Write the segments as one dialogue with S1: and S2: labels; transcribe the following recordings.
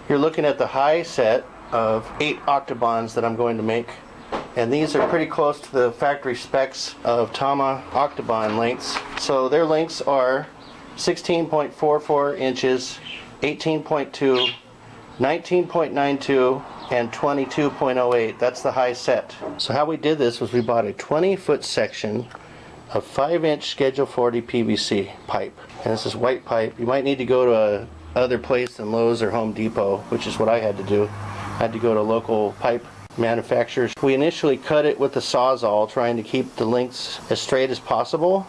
S1: You're looking at the high set of 8 Octobans that I'm going to make. And these are pretty close to the factory specs of Tama Octoban lengths. So their lengths are 16.44 inches, 18.2, 19.92, and 22.08. That's the high set. So how we did this was we bought a 20-foot section of 5-inch Schedule 40 PVC pipe. And this is white pipe. You might need to go to another place than Lowe's or Home Depot, which is what I had to do. I had to go to local pipe manufacturers. We initially cut it with the Sawzall, trying to keep the lengths as straight as possible.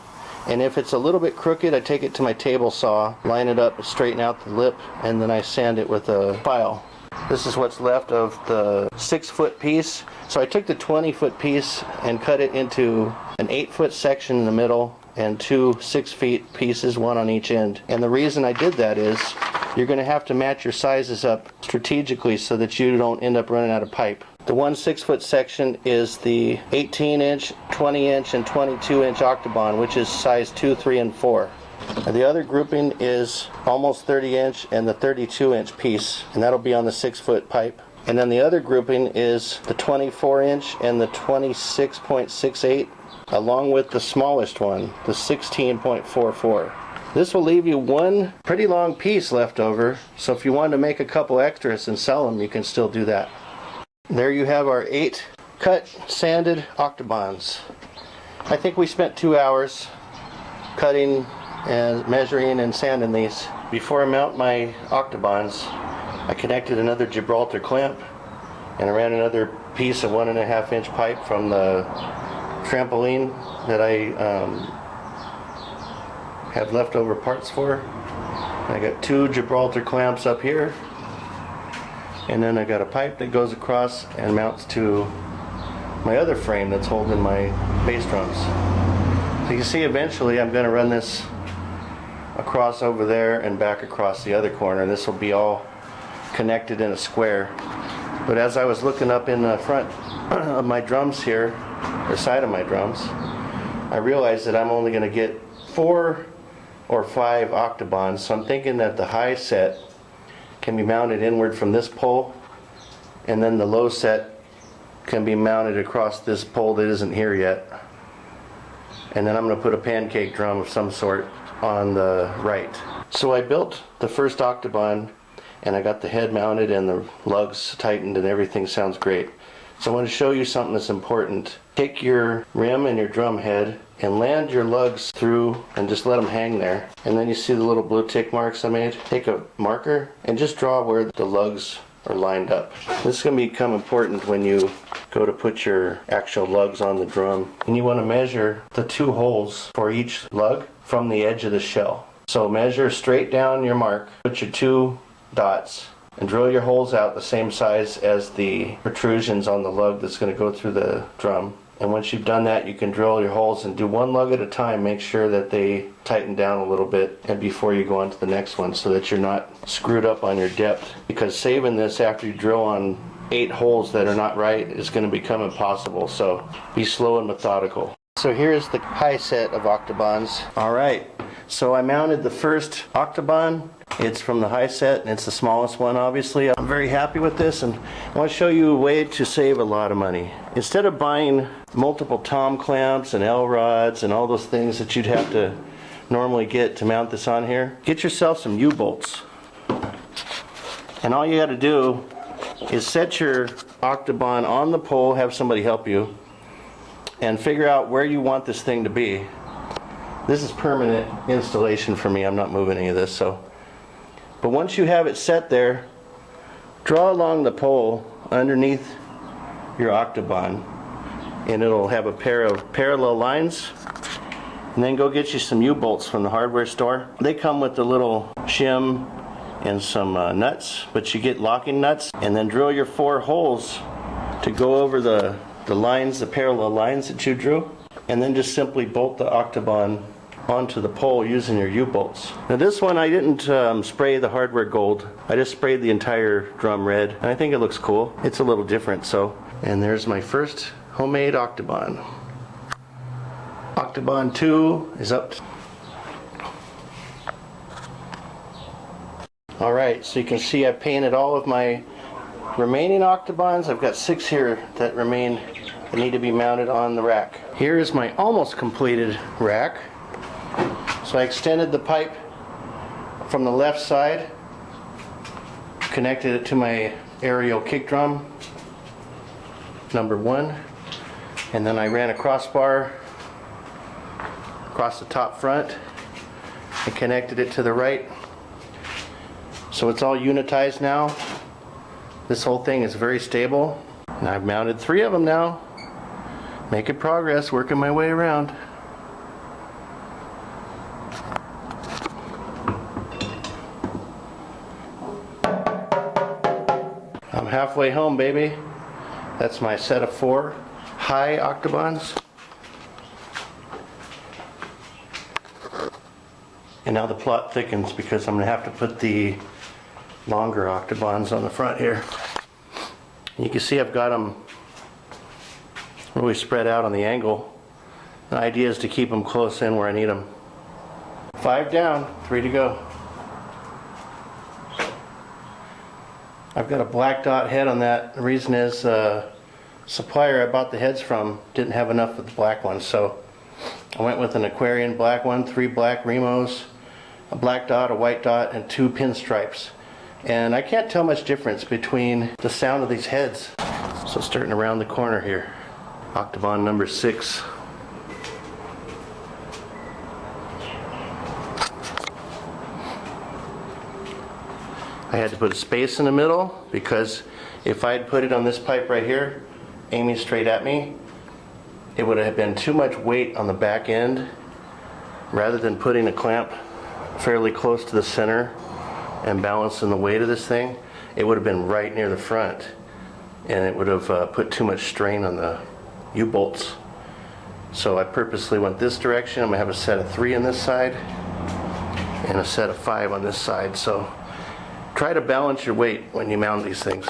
S1: And if it's a little bit crooked, I take it to my table saw, line it up, straighten out the lip, and then I sand it with a file. This is what's left of the 6-foot piece. So I took the 20-foot piece and cut it into an 8-foot section in the middle and 2 6-foot pieces, one on each end. And the reason I did that is you're going to have to match your sizes up strategically so that you don't end up running out of pipe. The one 6-foot section is the 18-inch, 20-inch, and 22-inch Octoban, which is size 2, 3, and 4. The other grouping is almost 30-inch and the 32-inch piece, and that'll be on the 6-foot pipe. And then the other grouping is the 24-inch and the 26.68, along with the smallest one, the 16.44. This will leave you one pretty long piece left over, so if you wanted to make a couple extras and sell them, you can still do that. There you have our 8 cut, sanded Octobans. I think we spent 2 hours cutting and measuring and sanding these. Before I mount my Octobans, I connected another Gibraltar clamp, and I ran another piece of 1.5-inch pipe from the trampoline that I have leftover parts for. I got 2 Gibraltar clamps up here, and then I got a pipe that goes across and mounts to my other frame that's holding my bass drums. So you see, eventually I'm going to run this across over there and back across the other corner. This will be all connected in a square. But as I was looking up in the front of my drums here, the side of my drums, I realized that I'm only going to get 4 or 5 Octobans. So I'm thinking that the high set can be mounted inward from this pole, and then the low set can be mounted across this pole that isn't here yet. And then I'm going to put a pancake drum of some sort on the right. So I built the first Octoban, and I got the head mounted and the lugs tightened, and everything sounds great. So I want to show you something that's important. Take your rim and your drum head and land your lugs through and just let them hang there. And then you see the little blue tick marks I made? Take a marker and just draw where the lugs are lined up. This is going to become important when you go to put your actual lugs on the drum. And you want to measure the 2 holes for each lug from the edge of the shell. So measure straight down your mark, put your 2 dots, and drill your holes out the same size as the protrusions on the lug that's going to go through the drum. And once you've done that, you can drill your holes and do one lug at a time. Make sure that they tighten down a little bit and before you go on to the next one, so that you're not screwed up on your depth. Because saving this after you drill on 8 holes that are not right is going to become impossible. So be slow and methodical. So here's the high set of Octobans. Alright, so I mounted the first Octoban. It's from the high set, and it's the smallest one, obviously. I'm very happy with this, and I want to show you a way to save a lot of money. Instead of buying multiple tom clamps and L-rods and all those things that you'd have to normally get to mount this on here, get yourself some U-bolts. And all you got to do is set your Octoban on the pole, have somebody help you, and figure out where you want this thing to be. This is permanent installation for me. I'm not moving any of this. But once you have it set there, draw along the pole underneath your Octoban, and it'll have a pair of parallel lines. And then go get you some U-bolts from the hardware store. They come with a little shim and some nuts, but you get locking nuts, and then drill your 4 holes to go over the lines, the parallel lines that you drew, and then just simply bolt the Octoban onto the pole using your U-bolts. Now this one I didn't spray the hardware gold. I just sprayed the entire drum red, and I think it looks cool. It's a little different. And there's my first homemade Octoban. Octoban 2 is up. Alright, Alright, so you can see I painted all of my remaining Octobans. I've got 6 here that remain that need to be mounted on the rack. Here is my almost completed rack. So I extended the pipe from the left side, connected it to my aerial kick drum, number 1, and then I ran a crossbar across the top front and connected it to the right. So it's all unitized now. This whole thing is very stable. And I've mounted 3 of them now. Making progress, working my way around. I'm halfway home, baby. That's my set of 4 high Octobans. And now the plot thickens because I'm going to have to put the longer Octobans on the front here. You can see I've got them really spread out on the angle. The idea is to keep them close in where I need them. 5 down, 3 to go. I've got a black dot head on that. The reason is supplier I bought the heads from didn't have enough of the black ones, so I went with an Aquarian black one, 3 black Remos, a black dot, a white dot, and 2 pinstripes. And I can't tell much difference between the sound of these heads. So starting around the corner here. Octoban number 6. I had to put a space in the middle because if I had put it on this pipe right here, aiming straight at me, it would have been too much weight on the back end. Rather than putting a clamp fairly close to the center and balancing the weight of this thing, it would have been right near the front, and it would have put too much strain on the U-bolts. So I purposely went this direction. I'm gonna have a set of 3 on this side and a set of 5 on this side. So try to balance your weight when you mount these things.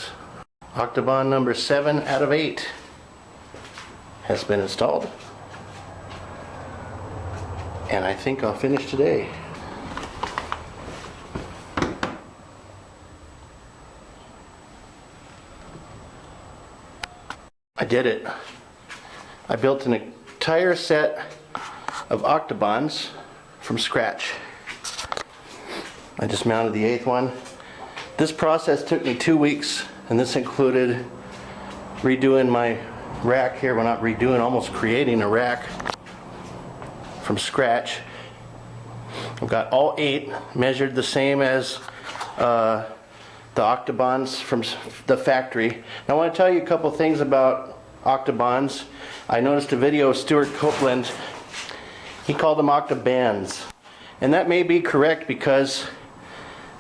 S1: Octoban number 7 out of 8 has been installed, and I think I'll finish today. I did it. I built an entire set of Octobans from scratch. I just mounted the 8th one. This process took me 2 weeks, and this included redoing my rack here. Well, not redoing, almost creating a rack from scratch. I've got all 8 measured the same as the Octobans from the factory. Now I want to tell you a couple things about Octobans. I noticed a video of Stuart Copeland. He called them Octobans. And that may be correct because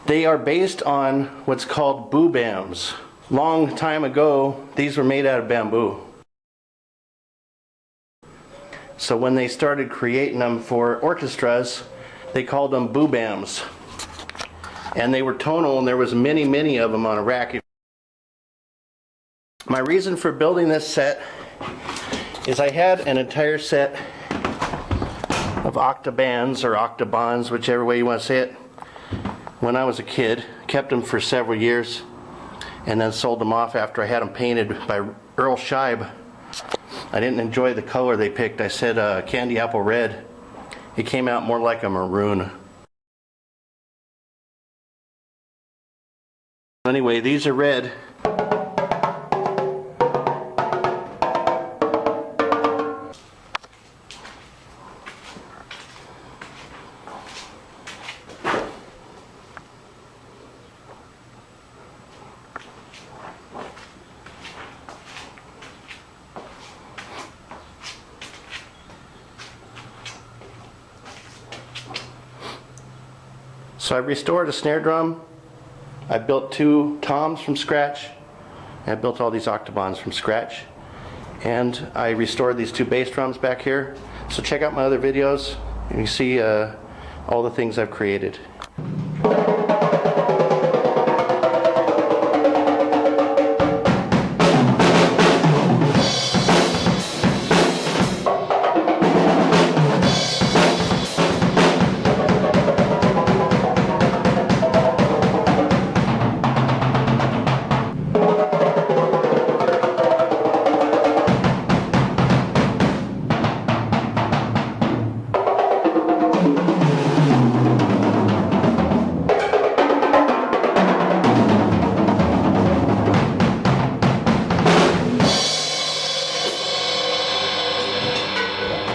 S1: they are based on what's called boobams. Long time ago, these were made out of bamboo. So when they started creating them for orchestras, they called them boobams. And they were tonal, and there was many of them on a rack. My reason for building this set is I had an entire set of Octobans or Octobans, whichever way you want to say it, when I was a kid. Kept them for several years and then sold them off after I had them painted by Earl Scheib. I didn't enjoy the color they picked. I said candy apple red. It came out more like a maroon. Anyway, these are red. So I restored a snare drum. I built 2 toms from scratch. I built all these Octobans from scratch. And I restored these 2 bass drums back here. So check out my other videos and you see all the things I've created.